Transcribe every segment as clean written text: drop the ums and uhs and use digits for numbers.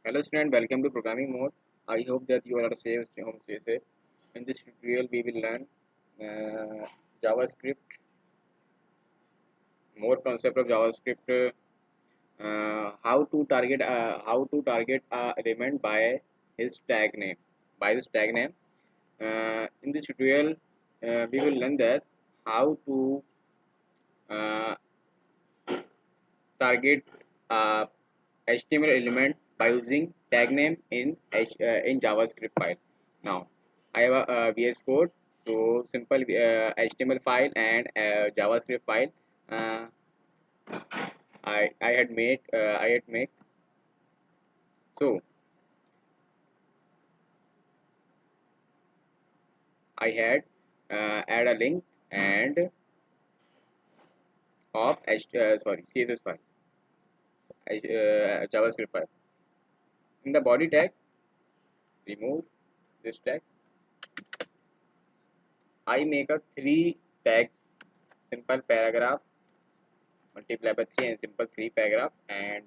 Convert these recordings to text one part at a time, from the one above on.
Hello student, welcome to programming mode. I hope that you are safe, stay home, stay safe. In this tutorial, we will learn JavaScript, more concept of JavaScript, how to target a element by his tag name, by this tag name. In this tutorial, we will learn that how to uh, target a HTML element by using tag name in JavaScript file. Now, I have a, VS Code, so simple HTML file and JavaScript file. Uh, I had made. So I had add a link and of CSS file, JavaScript file. In the body tag, remove this tag. I make a three tags, simple paragraph multiply by 3 and simple 3 paragraph, and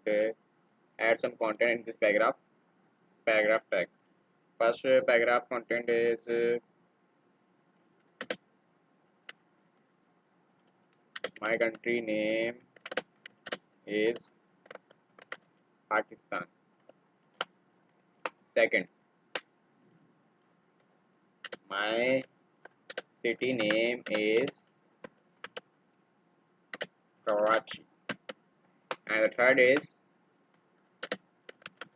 add some content in this paragraph tag. First paragraph content is my country name is Pakistan. Second, my city name is Karachi. And the third is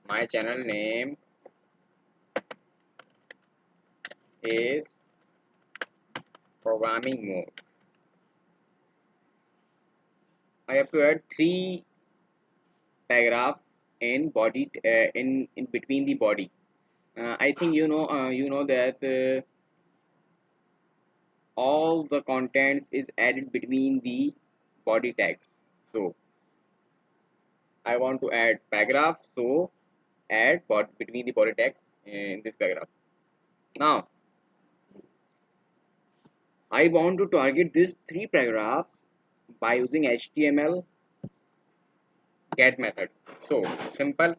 my channel name is programming mode. I have to add three paragraph in body in between the body. I think you know that all the contents is added between the body tags. So I want to add paragraph, so add between the body tags in this paragraph. Now I want to target these three paragraphs by using HTML get method. So simple.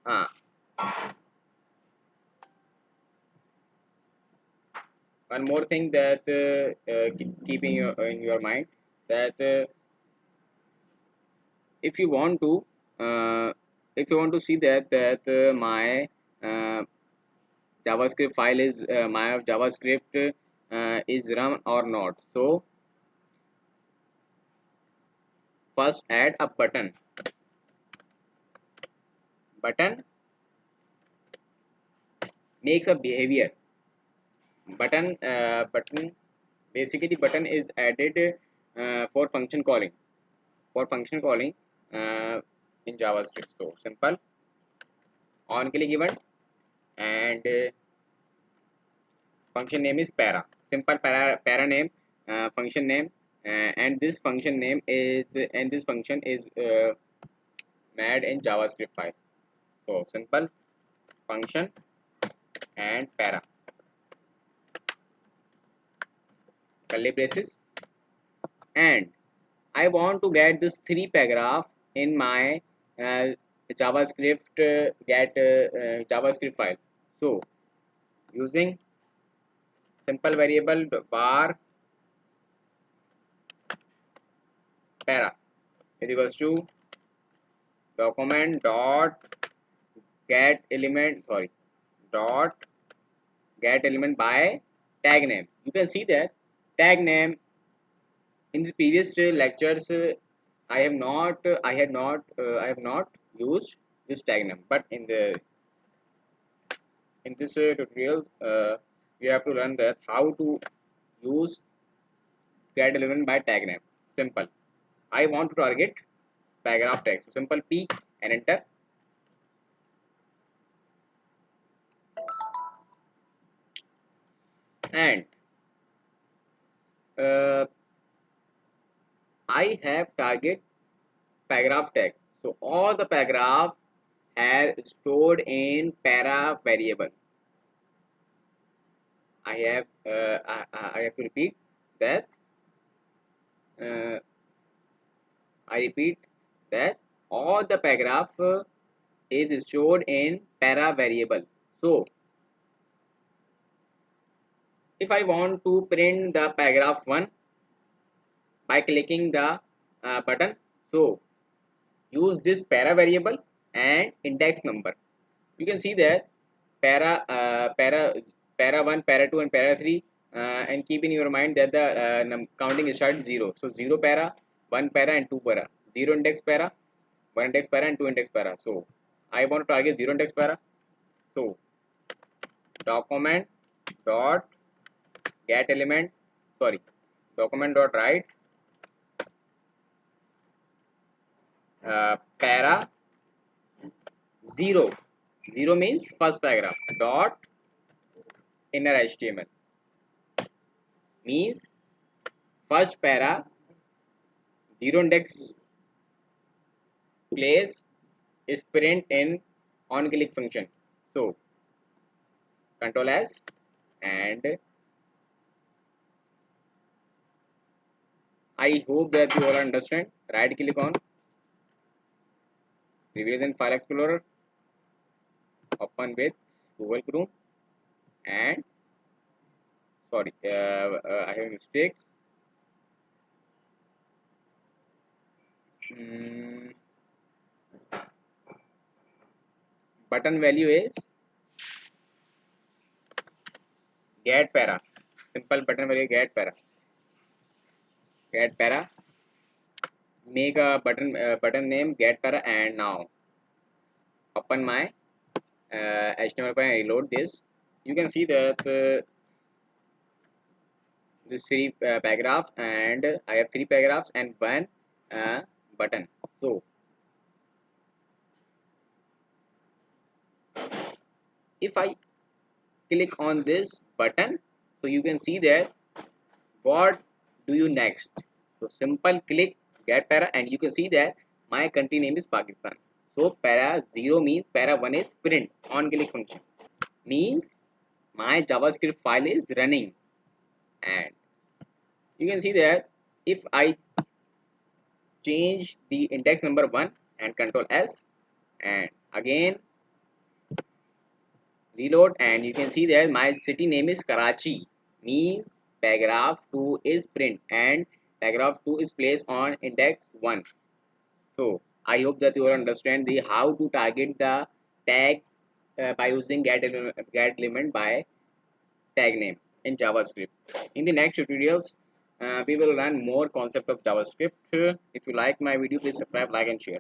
uh, One more thing that keep in your mind, that if you want to see that my uh, JavaScript file is my JavaScript is run or not. So first add a button makes a behavior. Button basically button is added for function calling, for function calling uh, in JavaScript. So simple on click event, and function name is simple para name, function name, and this function is made in JavaScript file. So simple function and curly braces, and I want to get this three paragraph in my uh, JavaScript JavaScript file. So using simple variable var para is equals to document dot get element, dot get element by tag name. You can see that tag name in the previous lectures I have not used this tag name, but in this tutorial you have to learn that how to use get element by tag name. Simple. I want to target paragraph text. So simple P and enter. And uh, I have target paragraph tag. So all the paragraph are stored in para variable. I have to repeat that. Uh, I repeat that all the paragraph is stored in para variable. So if I want to print the paragraph 1 by clicking the button, so use this para variable and index number. You can see that para 1, para 2 and para 3, and keep in your mind that the counting starts 0. So 0 para, 1 para and 2 para, 0 index para, 1 index para and 2 index para. So I want to target 0 index para. So document dot get element, sorry, document dot write para 0. 0 means first paragraph dot inner HTML means first para, 0 index place is print in on click function. So control S and I hope that you all understand. Right click on revision file explorer, open with Google Chrome, and sorry, I have mistakes. Mm, button value is get para. Simple button value get para. Make a button name get para, and now open my HTML file and reload this. You can see that this three paragraph, and I have three paragraphs and one button. So if I click on this button, so you can see that what do you next. So simple click get para, and you can see that my country name is Pakistan. So para 0 means para 1 is print on click function, means my JavaScript file is running. And you can see that if I change the index number 1 and control S and again reload, and you can see that my city name is Karachi, means paragraph 2 is print and paragraph 2 is placed on index 1. So I hope that you all understand the how to target the tags by using get element by tag name in JavaScript. In the next tutorials, we will learn more concept of JavaScript. If you like my video, please subscribe, like and share.